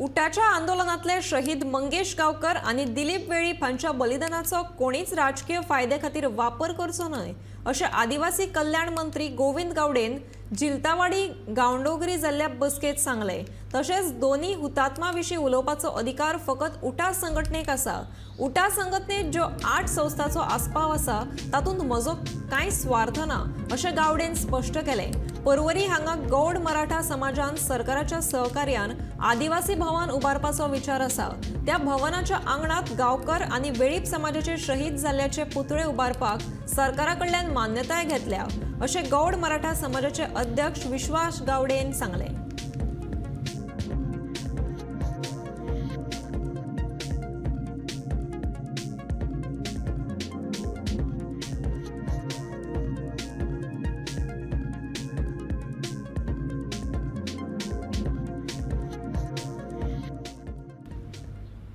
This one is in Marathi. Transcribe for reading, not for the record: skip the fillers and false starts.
उटाच्या आंदोलनातले शहीद मंगेश गावकर आणि दिलीप वेळीप हांच्या बलिदानाचो कोणीच राजकीय फायदे खातीर वापर करचो न्हय अशें आदिवासी कल्याण मंत्री गोविंद गावडेन जिलतावाडी गावडोंगरी जाल्ल्या बसकेत सांगले। तशेंच दोन्ही हुतात्मा विशीं उलोवपाचो अधिकार फकत उटा संघटनेक आसा। उटा संघटनेत ज्यो 8 संस्थांचो आस्पाव आसा तातूंत म्हजो कांय स्वार्थ ना अशें गावडेन स्पश्ट केलें। परवरी हांगा गौड मराठा समाजान सरकाराच्या सहकार्यान आदिवासी भवन उबारपाचो विचार आसा। त्या भवनाच्या आंगणात गावकर आणि वेळीप समाजाचे शहीद जाल्ल्याचे पुतळे उबारपाक सरकाराकडल्यान मान्यताय घेतल्या अशें गौड मराठा समाजाचे अध्यक्ष विश्वास गावडेन सांगले।